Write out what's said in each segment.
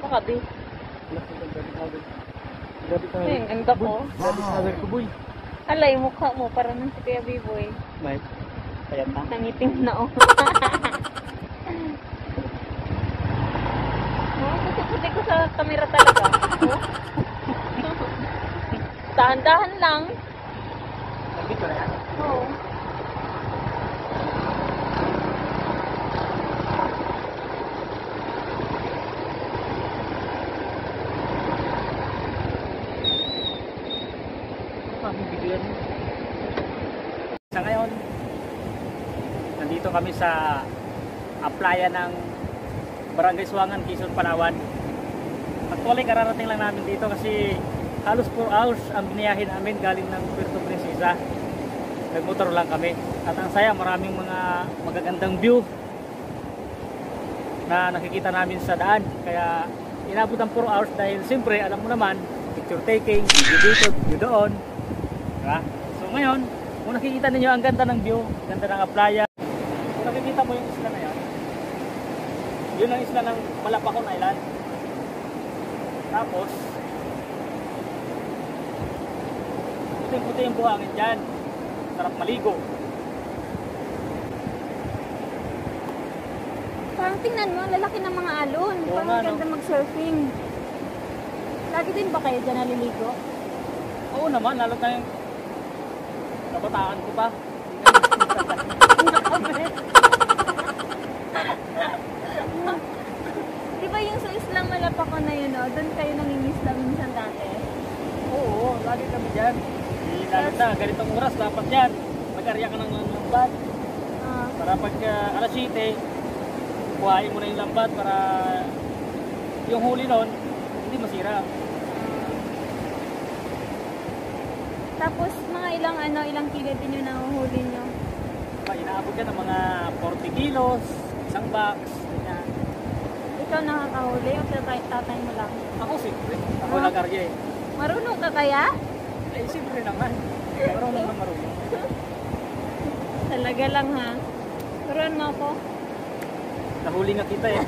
Kabi. Ay, ang ganda ko. Alay, mukha mo. Para nang si Kuya Biboy. May. Kaya na. Nangitim na oh. Oh, puti-puti ko sa kamera talaga. Oh. Dahan-dahan lang. Nandito na yan. Oo. Sa ngayon, nandito kami sa playa ng Barangay Suangan, Quezon, Palawan. Actually, kararating lang namin dito kasi halos 4 hours ang biniyahin namin galing ng Puerto Princesa. Nagmotor lang kami. At ang saya, maraming mga magagandang view na nakikita namin sa daan. Kaya inabot ang 4 hours dahil siyempre, alam mo naman, picture taking, video dito, video doon. Diba? So ngayon, kung nakikita ninyo ang ganda ng view, ganda ng playa, kung nakikita mo yung isla na yan, yun ang isla ng Malapacon Island. Tapos, puting-puti yung buhangin dyan. Sarap maligo. Parang tingnan mo, lalaki ng mga alon. Oo Parang nga, maganda mag-surfing. Lagi din ba kayo dyan naliligo? Oo naman, lalo tayong kabataan ko pa. Di ba yung sa Islang Malapacon na yun, doon kayo nangingisla minsan dati? Oo, lagi kami dyan. Lalo na, ganitong oras, dapat yan. Mag-arya ka ng lambat. Para pag alas 7, buhayin mo na yung lambat para yung huli nun, hindi masira. Tapos mga ilang kilo din yung nahuhuli nyo? Inaabot yan ng mga 40 kilos, isang box. Ganyan. Ikaw nakakahuli o tatay mo lang? Ako siyempre, ako nag-arya eh. Marunong ka kaya? Eh siyempre naman, marunong na marunong. Talaga lang ha. Turuan mo ako. Nahuli nga kita eh.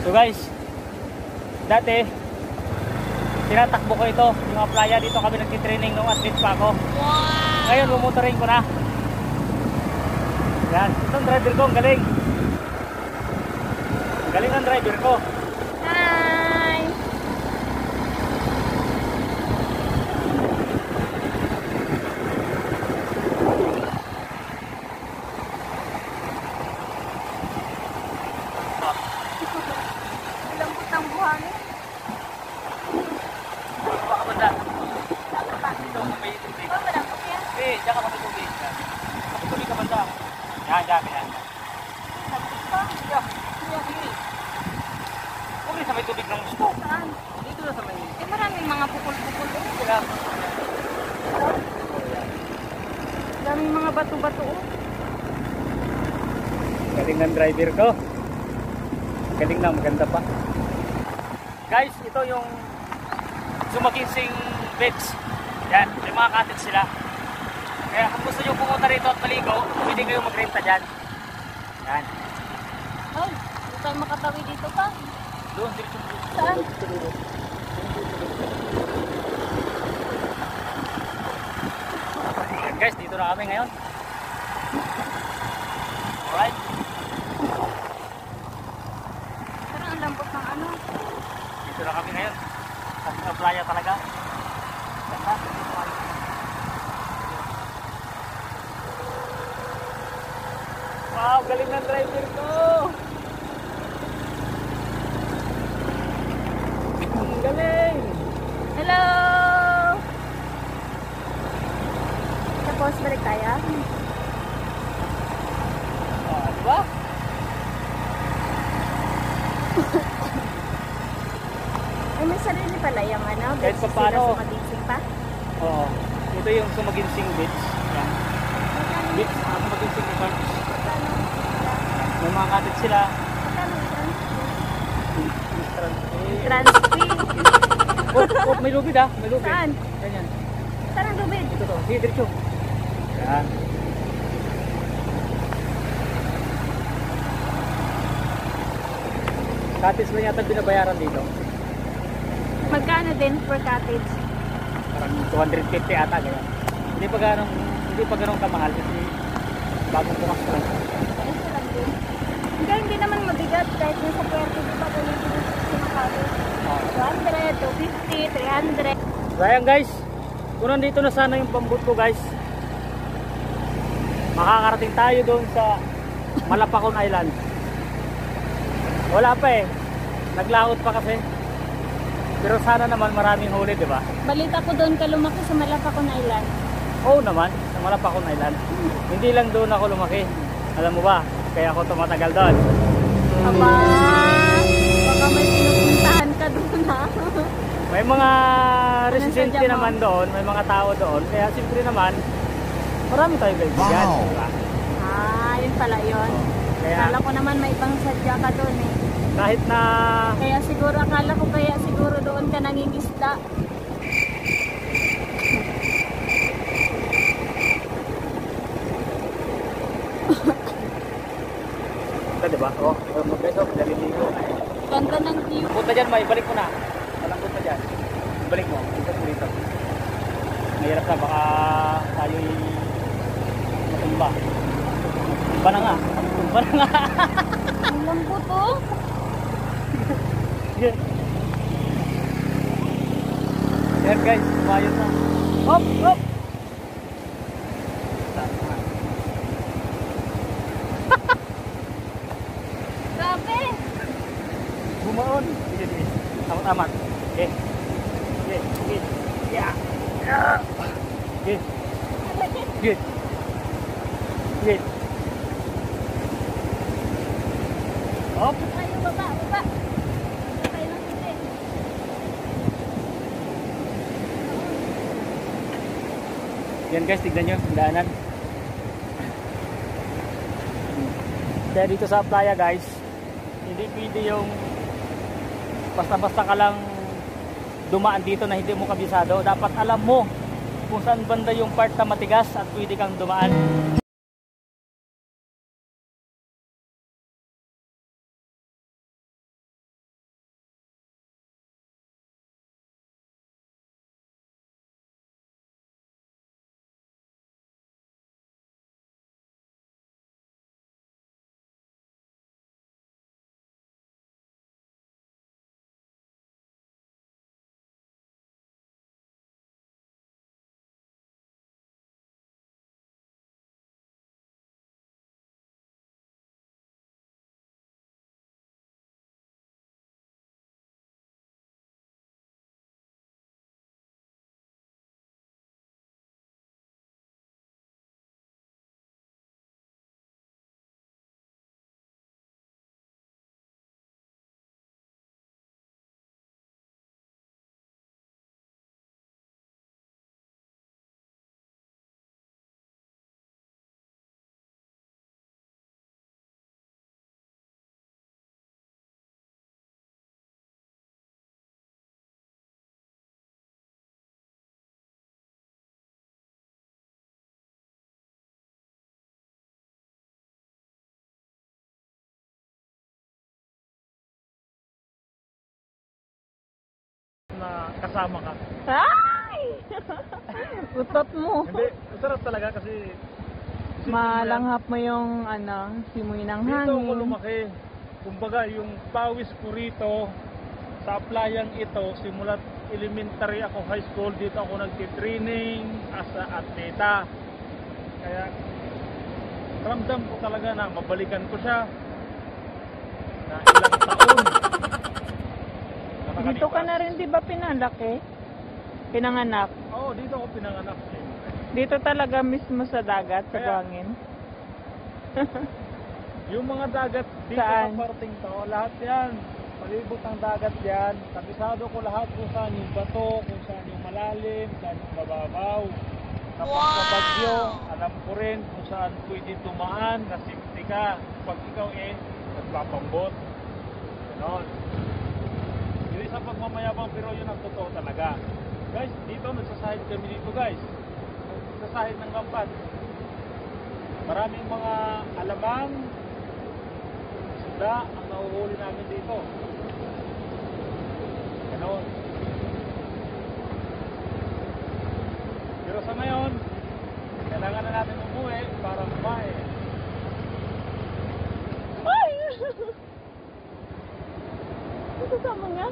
So guys, dati tinatakbo ko ito, yung Aplaya. Dito kami nagtitraining nung athlete pa ako. Ngayon, bumotoring ko na. Yan, itong driver ko, ang galing. Ang galing ang driver ko. Hi! Lambot ang buhangin. Baka banda. Dito, may tubig. Oh, malambot yan. Eh, diyan ka may tubig. May tubig ka banda. Yan, yan. Lambot pa. Huwag sa may tubig ng gusto. Saan? Dito na sa may... Eh, maraming mga pukul-pukul. Sila. Daming mga bato-bato. Galing ng driver ko. Galing na, maganda pa. Guys, ito yung Sumaginsing Beach. Yan, may mga cottage sila. Kaya kung gusto nyo pumunta rito at maligo, pwede kayo magrenta dyan. Yan. Ay, hindi tayo makatawi dito pa. Doon, dito. Saan? Yan guys, dito na kami ngayon. Alright. Pero ang lambot ng ano. Dito na kami ngayon. Sa playa talaga. Ganda. Wow, galing ng driver ko. Ang galing. Hello! Tapos balik tayo. Oh, diba? Ay, may sarili pala yung ano. Kahit Beach pa paano. sila Sumaginsing pa. Oo. Ito yung Sumaginsing Beach. Yan. Beach, Sumaginsing Resort. May mga cottage sila. Transfee. Oh, may lubid ah. May lubid. Saan? Ganyan. Saan ang lubid? Ito to. Sige, diretso. Yan. Cottage lang yata binabayaran dito. Magkano din per cottage? Parang 250 ata ganyan. Hindi pa ganun kamahal kasi bagong bukas pa lang. Ay, lang din. Hindi naman mabigat kahit yung sa Puerto, di ba? Ganyan din sa Makati. 200, 250, 300. So ayan guys, kung nandito na sana yung pambut ko guys, makakarating tayo doon sa Malapacon Island. Wala pa eh, naglaot pa kasi. Pero sana naman maraming huli, di ba? Balita ko doon ka lumaki sa Malapacon Island. Oo naman, sa Malapacon Island. Hindi lang doon ako lumaki. Alam mo ba, kaya ako tumatagal doon. Aba, baka may pinupuntahan ka doon ha. May mga residente sadya mo? naman doon, may mga tao doon. Kaya siyempre naman, marami tayong kaibigan. Wow. Diba? Ah, yun pala yun. Kaya Akala ko naman may ibang sadya ka doon eh. kahit na Kaya siguro, akala ko kaya siguro doon ka nangingisda. ito, diba? Oh, magkaiso, naliligo. Ganda ng view. Punta dyan, may balik mo na. Walang punta dyan. Balik mo, punta mo dito. Mahirap na, baka tayo'y matumba. Tumba na nga. Tumba na nga. Ang lambot oh. Yan guys, umayos na. Hop, hop. Grabe. Bumaon. Sige, sige. Tamat-tamat. Okay. Okay, okay. Yeah. Yeah. Okay. Good. Good. Hop. Tayo baba, baba. Tayo ng hindi. Yan guys, tignan nyo, ang daanan. Kaya dito sa playa guys, hindi pwede yung basta-basta ka lang dumaan dito na hindi mo kabisado. Dapat alam mo kung saan banda yung part na matigas at pwede kang dumaan. na kasama ka. Ay! Utot mo. Hindi, masarap talaga kasi Malanghap mo yung ano, simoy ng dito ako hangin. lumaki. Kumbaga, yung pawis ko rito sa aplayang ito, simula't elementary ako, high school, dito ako nagtitraining as a atleta. Kaya ramdam ko talaga na mabalikan ko siya na ilang taon. Dito ka na rin, di ba pinalaki? Pinanganak. Oo, dito ako pinanganak. Dito talaga mismo sa dagat, sa Kaya- buhangin. Yung mga dagat dito Saan? sa parting to, lahat yan. Palibot ng dagat yan. Kabisado ko lahat kung saan yung bato, kung saan yung malalim, saan yung mababaw. Kapag sa bagyo, alam ko rin kung saan pwede tumaan, na safety ka. Pag ikaw nagpapambot. Ganon. Hindi sa pagmamayabang, pero yun ang totoo talaga. Guys, dito nagsasahid kami dito guys. Nagsasahid ng lambat. Maraming mga alamang, isda ang nahuhuli namin dito. Ganon. Pero sa ngayon, kailangan na natin umuwi para kumain. Ay! Ito sama nga.